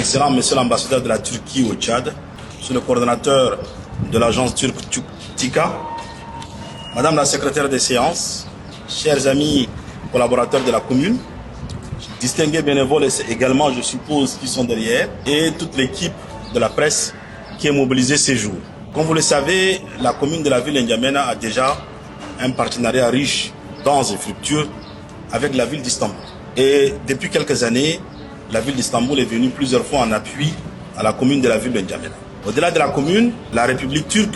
Excellent Monsieur l'ambassadeur de la Turquie au Tchad, Monsieur le coordonnateur de l'agence turque TİKA, Madame la secrétaire des séances, chers amis collaborateurs de la commune, distingués bénévoles également, je suppose, qui sont derrière, et toute l'équipe de la presse qui est mobilisée ces jours. Comme vous le savez, la commune de la ville d'Indiamena a déjà un partenariat riche, dense et fructueux avec la ville d'Istanbul. Et depuis quelques années, la ville d'Istanbul est venue plusieurs fois en appui à la commune de la ville d'Indiamena. Au-delà de la commune, la République turque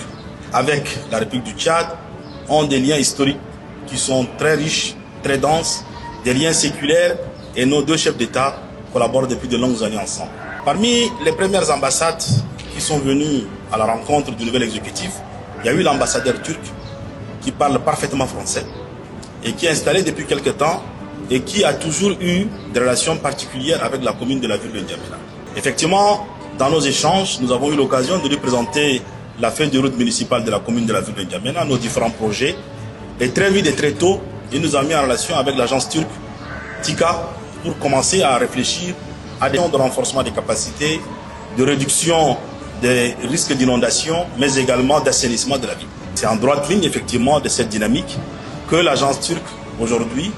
avec la République du Tchad ont des liens historiques qui sont très riches, très denses, des liens séculaires, et nos deux chefs d'État collaborent depuis de longues années ensemble. Parmi les premières ambassades qui sont venues à la rencontre du nouvel exécutif, il y a eu l'ambassadeur turc qui parle parfaitement français et qui est installé depuis quelque temps et qui a toujours eu des relations particulières avec la commune de la ville de N'Djamena. Effectivement, dans nos échanges, nous avons eu l'occasion de lui présenter la feuille de route municipale de la commune de la ville de N'Djamena, nos différents projets. Et très vite et très tôt, il nous a mis en relation avec l'agence turque TİKA pour commencer à réfléchir à des plans de renforcement des capacités, de réduction des risques d'inondation, mais également d'assainissement de la ville. C'est en droite ligne, effectivement, de cette dynamique que l'agence turque, aujourd'hui,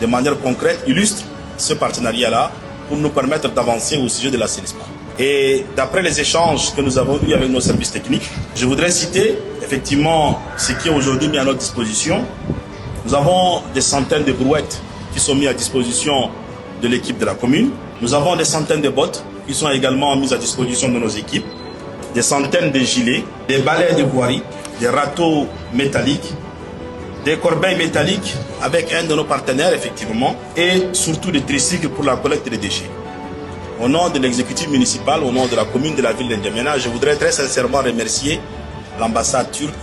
de manière concrète, illustre ce partenariat-là pour nous permettre d'avancer au sujet de l'assainissement. Et d'après les échanges que nous avons eus avec nos services techniques, je voudrais citer effectivement ce qui est aujourd'hui mis à notre disposition. Nous avons des centaines de brouettes qui sont mises à disposition de l'équipe de la commune. Nous avons des centaines de bottes qui sont également mises à disposition de nos équipes, des centaines de gilets, des balais de voirie, des râteaux métalliques, des corbeilles métalliques avec un de nos partenaires, effectivement, et surtout des tricycles pour la collecte des déchets. Au nom de l'exécutif municipal, au nom de la commune de la ville d'N'Djamena, je voudrais très sincèrement remercier l'ambassade turque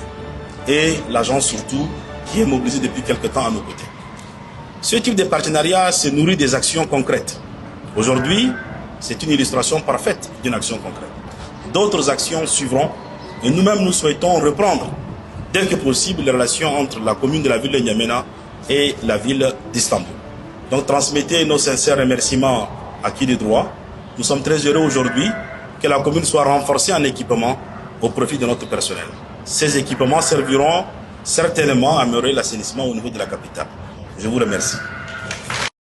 et l'agence surtout qui est mobilisée depuis quelque temps à nos côtés. Ce type de partenariat se nourrit des actions concrètes. Aujourd'hui, c'est une illustration parfaite d'une action concrète. D'autres actions suivront et nous-mêmes nous souhaitons reprendre dès que possible les relations entre la commune de la ville de N'Djamena et la ville d'Istanbul. Donc transmettez nos sincères remerciements à qui de droit. Nous sommes très heureux aujourd'hui que la commune soit renforcée en équipement au profit de notre personnel. Ces équipements serviront certainement à améliorer l'assainissement au niveau de la capitale. Je vous remercie.